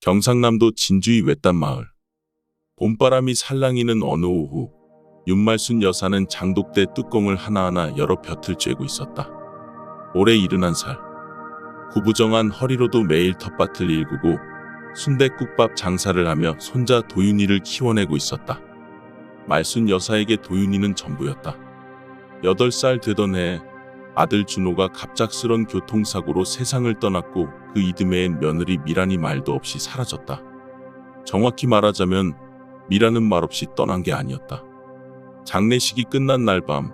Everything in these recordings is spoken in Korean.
경상남도 진주의 외딴 마을. 봄바람이 살랑이는 어느 오후, 윤말순 여사는 장독대 뚜껑을 하나하나 열어 볕을 쬐고 있었다. 올해 71살. 구부정한 허리로도 매일 텃밭을 일구고 순댓국밥 장사를 하며 손자 도윤이를 키워내고 있었다. 말순 여사에게 도윤이는 전부였다. 8살 되던 해 아들 준호가 갑작스런 교통사고로 세상을 떠났고 그 이듬해엔 며느리 미란이 말도 없이 사라졌다. 정확히 말하자면 미란은 말없이 떠난 게 아니었다. 장례식이 끝난 날 밤,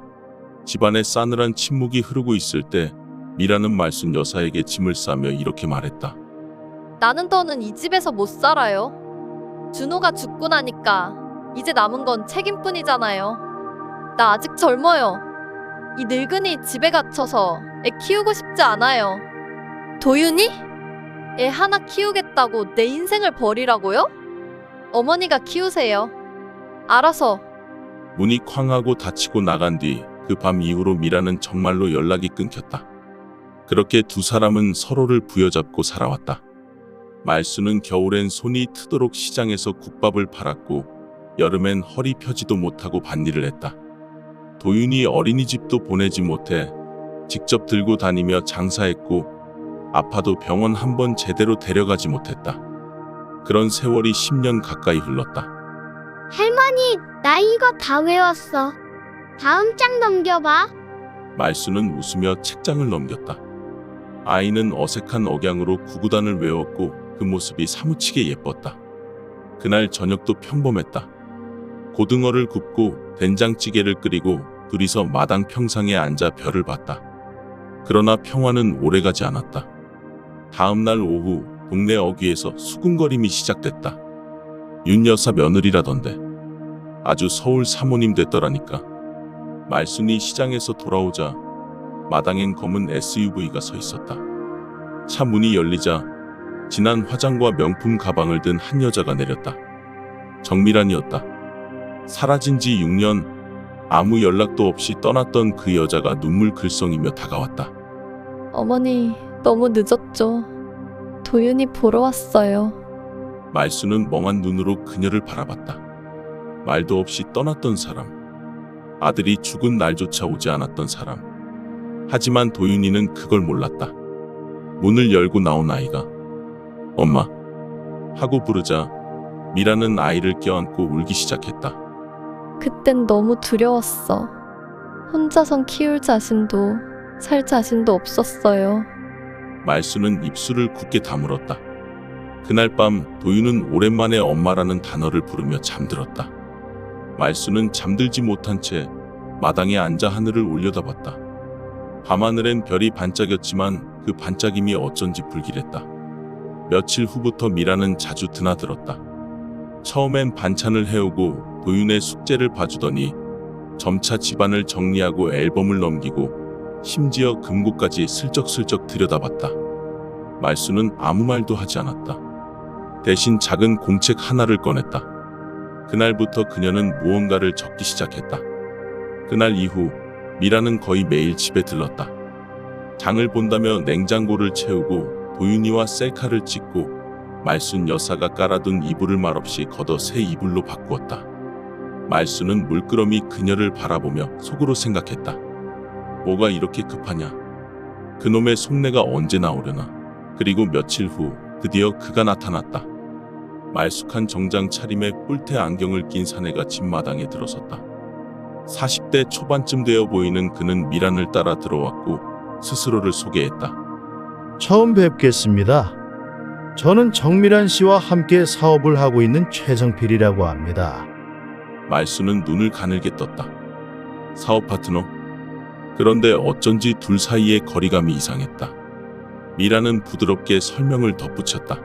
집안에 싸늘한 침묵이 흐르고 있을 때 미란은 말순 여사에게 짐을 싸며 이렇게 말했다. 나는 더는 이 집에서 못 살아요. 준호가 죽고 나니까 이제 남은 건 책임뿐이잖아요. 나 아직 젊어요. 이 늙은이 집에 갇혀서 애 키우고 싶지 않아요. 도윤이? 애 하나 키우겠다고 내 인생을 버리라고요? 어머니가 키우세요. 알아서. 문이 쾅 하고 닫히고 나간 뒤 그 밤 이후로 미란은 정말로 연락이 끊겼다. 그렇게 두 사람은 서로를 부여잡고 살아왔다. 말순은 겨울엔 손이 트도록 시장에서 국밥을 팔았고 여름엔 허리 펴지도 못하고 밭일을 했다. 도윤이 어린이집도 보내지 못해 직접 들고 다니며 장사했고 아파도 병원 한 번 제대로 데려가지 못했다. 그런 세월이 10년 가까이 흘렀다. 할머니, 나 이거 다 외웠어. 다음 장 넘겨봐. 말순은 웃으며 책장을 넘겼다. 아이는 어색한 억양으로 구구단을 외웠고 그 모습이 사무치게 예뻤다. 그날 저녁도 평범했다. 고등어를 굽고 된장찌개를 끓이고 둘이서 마당 평상에 앉아 별을 봤다. 그러나 평화는 오래가지 않았다. 다음 날 오후 동네 어귀에서 수군거림이 시작됐다. 윤 여사 며느리라던데. 아주 서울 사모님 됐더라니까. 말순이 시장에서 돌아오자 마당엔 검은 SUV가 서 있었다. 차 문이 열리자 진한 화장과 명품 가방을 든 한 여자가 내렸다. 정미란이었다. 사라진 지 6년, 아무 연락도 없이 떠났던 그 여자가 눈물 글썽이며 다가왔다. 어머니, 너무 늦었죠. 도윤이 보러 왔어요. 말순은 멍한 눈으로 그녀를 바라봤다. 말도 없이 떠났던 사람. 아들이 죽은 날조차 오지 않았던 사람. 하지만 도윤이는 그걸 몰랐다. 문을 열고 나온 아이가 엄마 하고 부르자 미라는 아이를 껴안고 울기 시작했다. 그땐 너무 두려웠어. 혼자선 키울 자신도 살 자신도 없었어요. 말순은 입술을 굳게 다물었다. 그날 밤 도윤은 오랜만에 엄마라는 단어를 부르며 잠들었다. 말순은 잠들지 못한 채 마당에 앉아 하늘을 올려다봤다. 밤하늘엔 별이 반짝였지만 그 반짝임이 어쩐지 불길했다. 며칠 후부터 미라는 자주 드나들었다. 처음엔 반찬을 해오고 도윤의 숙제를 봐주더니 점차 집안을 정리하고 앨범을 넘기고 심지어 금고까지 슬쩍슬쩍 들여다봤다. 말순은 아무 말도 하지 않았다. 대신 작은 공책 하나를 꺼냈다. 그날부터 그녀는 무언가를 적기 시작했다. 그날 이후 미라는 거의 매일 집에 들렀다. 장을 본다며 냉장고를 채우고 도윤이와 셀카를 찍고 말순 여사가 깔아둔 이불을 말없이 걷어 새 이불로 바꾸었다. 말순은 물끄러미 그녀를 바라보며 속으로 생각했다. 뭐가 이렇게 급하냐? 그놈의 속내가 언제 나오려나? 그리고 며칠 후 드디어 그가 나타났다. 말쑥한 정장 차림에 뿔테 안경을 낀 사내가 집마당에 들어섰다. 40대 초반쯤 되어 보이는 그는 미란을 따라 들어왔고 스스로를 소개했다. 처음 뵙겠습니다. 저는 정미란 씨와 함께 사업을 하고 있는 최정필이라고 합니다. 말순은 눈을 가늘게 떴다. 사업 파트너? 그런데 어쩐지 둘 사이의 거리감이 이상했다. 미란은 부드럽게 설명을 덧붙였다.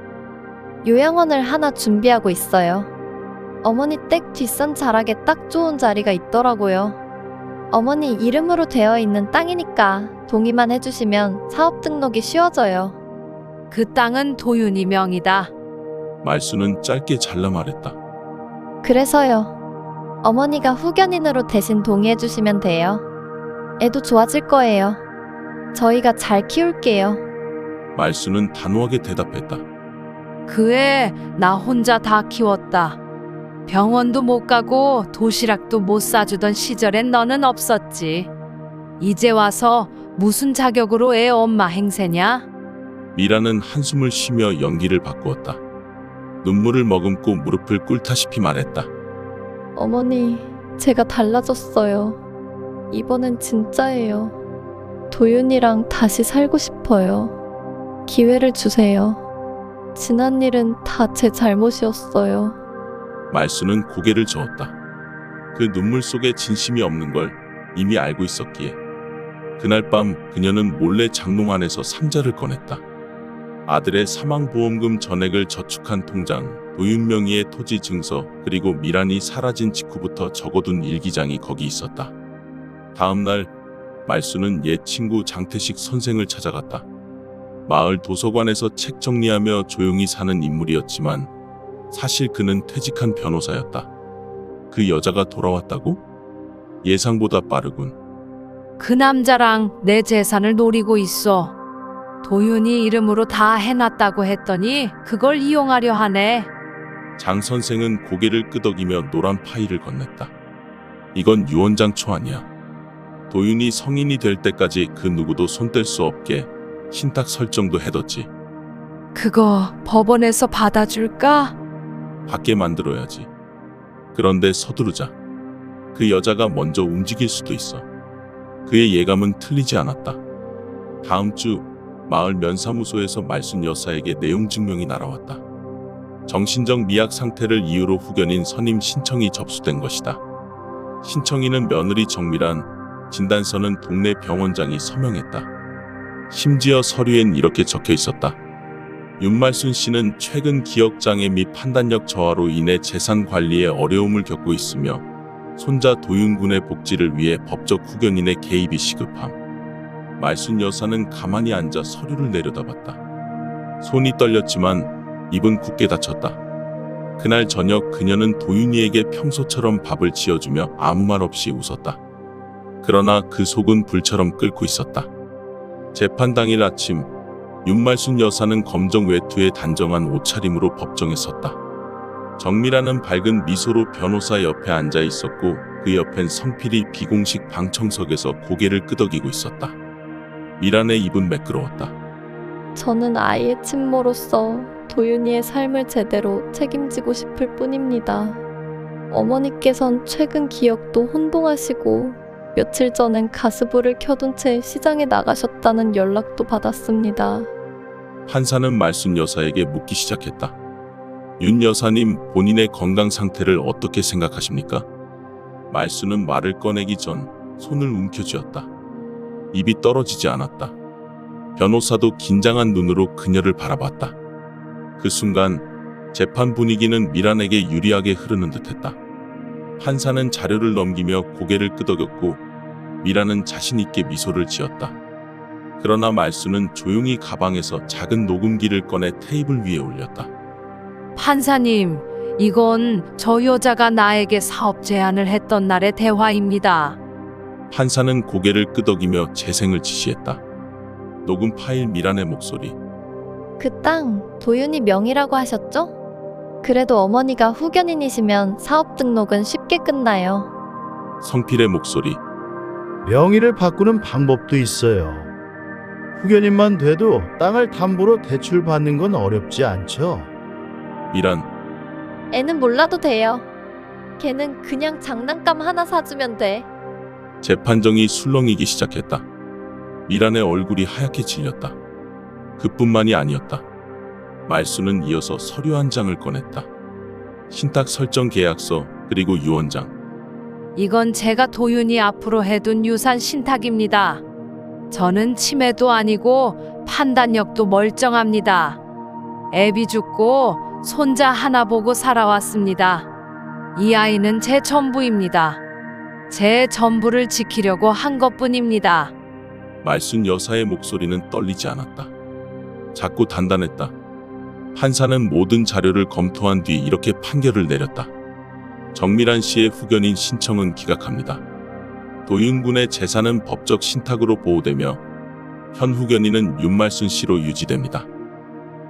요양원을 하나 준비하고 있어요. 어머니 댁 뒷산 자락에 딱 좋은 자리가 있더라고요. 어머니 이름으로 되어 있는 땅이니까 동의만 해주시면 사업 등록이 쉬워져요. 그 땅은 도윤이 명이다. 말순은 짧게 잘라 말했다. 그래서요. 어머니가 후견인으로 대신 동의해주시면 돼요. 애도 좋아질 거예요. 저희가 잘 키울게요. 말순은 단호하게 대답했다. 그 애 나 혼자 다 키웠다. 병원도 못 가고 도시락도 못 사주던 시절엔 너는 없었지. 이제 와서 무슨 자격으로 애 엄마 행세냐? 미라는 한숨을 쉬며 연기를 바꾸었다. 눈물을 머금고 무릎을 꿇다시피 말했다. 어머니, 제가 달라졌어요. 이번엔 진짜예요. 도윤이랑 다시 살고 싶어요. 기회를 주세요. 지난 일은 다 제 잘못이었어요. 말수는 고개를 저었다. 그 눈물 속에 진심이 없는 걸 이미 알고 있었기에 그날 밤 그녀는 몰래 장롱 안에서 상자를 꺼냈다. 아들의 사망보험금 전액을 저축한 통장, 도윤 명의의 토지 증서, 그리고 미란이 사라진 직후부터 적어둔 일기장이 거기 있었다. 다음 날 말수는 옛 친구 장태식 선생을 찾아갔다. 마을 도서관에서 책 정리하며 조용히 사는 인물이었지만 사실 그는 퇴직한 변호사였다. 그 여자가 돌아왔다고? 예상보다 빠르군. 그 남자랑 내 재산을 노리고 있어. 도윤이 이름으로 다 해놨다고 했더니 그걸 이용하려 하네. 장 선생은 고개를 끄덕이며 노란 파일을 건넸다. 이건 유언장 초안이야. 도윤이 성인이 될 때까지 그 누구도 손댈 수 없게 신탁 설정도 해뒀지. 그거 법원에서 받아줄까? 받게 만들어야지. 그런데 서두르자. 그 여자가 먼저 움직일 수도 있어. 그의 예감은 틀리지 않았다. 다음 주 마을 면사무소에서 말순 여사에게 내용 증명이 날아왔다. 정신적 미약 상태를 이유로 후견인 선임 신청이 접수된 것이다. 신청인은 며느리 정미란, 진단서는 동네 병원장이 서명했다. 심지어 서류엔 이렇게 적혀 있었다. 윤말순 씨는 최근 기억장애 및 판단력 저하로 인해 재산 관리에 어려움을 겪고 있으며 손자 도윤군의 복지를 위해 법적 후견인의 개입이 시급함. 말순 여사는 가만히 앉아 서류를 내려다봤다. 손이 떨렸지만 입은 굳게 닫혔다. 그날 저녁 그녀는 도윤이에게 평소처럼 밥을 지어주며 아무 말 없이 웃었다. 그러나 그 속은 불처럼 끓고 있었다. 재판 당일 아침 윤말순 여사는 검정 외투에 단정한 옷차림으로 법정에 섰다. 정미라는 밝은 미소로 변호사 옆에 앉아 있었고 그 옆엔 성필이 비공식 방청석에서 고개를 끄덕이고 있었다. 미란의 입은 매끄러웠다. 저는 아이의 친모로서 도윤이의 삶을 제대로 책임지고 싶을 뿐입니다. 어머니께선 최근 기억도 혼동하시고 며칠 전엔 가스불을 켜둔 채 시장에 나가셨다는 연락도 받았습니다. 판사는 말순 여사에게 묻기 시작했다. 윤 여사님, 본인의 건강 상태를 어떻게 생각하십니까? 말순은 말을 꺼내기 전 손을 움켜쥐었다. 입이 떨어지지 않았다. 변호사도 긴장한 눈으로 그녀를 바라봤다. 그 순간 재판 분위기는 미란에게 유리하게 흐르는 듯했다. 판사는 자료를 넘기며 고개를 끄덕였고 미란은 자신 있게 미소를 지었다. 그러나 말수는 조용히 가방에서 작은 녹음기를 꺼내 테이블 위에 올렸다. 판사님, 이건 저 여자가 나에게 사업 제안을 했던 날의 대화입니다. 판사는 고개를 끄덕이며 재생을 지시했다. 녹음 파일 미란의 목소리. 그 땅 도윤이 명의라고 하셨죠? 그래도 어머니가 후견인이시면 사업 등록은 쉽게 끝나요. 성필의 목소리. 명의를 바꾸는 방법도 있어요. 후견인만 돼도 땅을 담보로 대출받는 건 어렵지 않죠. 미란. 애는 몰라도 돼요. 걔는 그냥 장난감 하나 사주면 돼. 재판정이 술렁이기 시작했다. 미란의 얼굴이 하얗게 질렸다. 그뿐만이 아니었다. 말수는 이어서 서류 한 장을 꺼냈다. 신탁 설정 계약서 그리고 유언장. 이건 제가 도윤이 앞으로 해둔 유산 신탁입니다. 저는 치매도 아니고 판단력도 멀쩡합니다. 애비 죽고 손자 하나 보고 살아왔습니다. 이 아이는 제 전부입니다. 제 전부를 지키려고 한 것뿐입니다. 말순 여사의 목소리는 떨리지 않았다. 작고 단단했다. 판사는 모든 자료를 검토한 뒤 이렇게 판결을 내렸다. 정미란 씨의 후견인 신청은 기각합니다. 도윤군의 재산은 법적 신탁으로 보호되며 현 후견인은 윤말순 씨로 유지됩니다.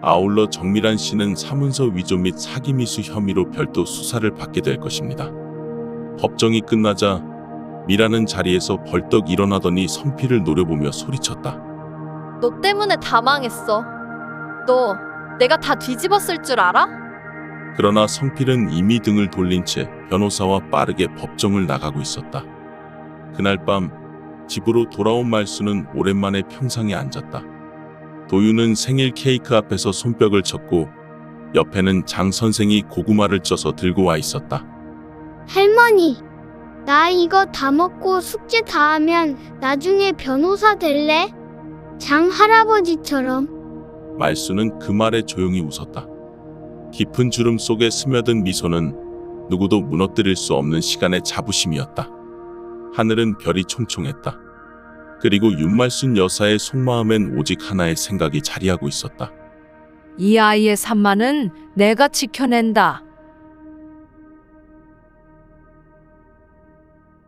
아울러 정미란 씨는 사문서 위조 및 사기 미수 혐의로 별도 수사를 받게 될 것입니다. 법정이 끝나자 미라는 자리에서 벌떡 일어나더니 성필을 노려보며 소리쳤다. 너 때문에 다 망했어. 너 내가 다 뒤집었을 줄 알아? 그러나 성필은 이미 등을 돌린 채 변호사와 빠르게 법정을 나가고 있었다. 그날 밤 집으로 돌아온 말수는 오랜만에 평상에 앉았다. 도윤은 생일 케이크 앞에서 손뼉을 쳤고 옆에는 장 선생이 고구마를 쪄서 들고 와 있었다. 할머니, 나 이거 다 먹고 숙제 다 하면 나중에 변호사 될래? 장 할아버지처럼. 말수는 그 말에 조용히 웃었다. 깊은 주름 속에 스며든 미소는 누구도 무너뜨릴 수 없는 시간의 자부심이었다. 하늘은 별이 총총했다. 그리고 윤말순 여사의 속마음엔 오직 하나의 생각이 자리하고 있었다. 이 아이의 산만은 내가 지켜낸다.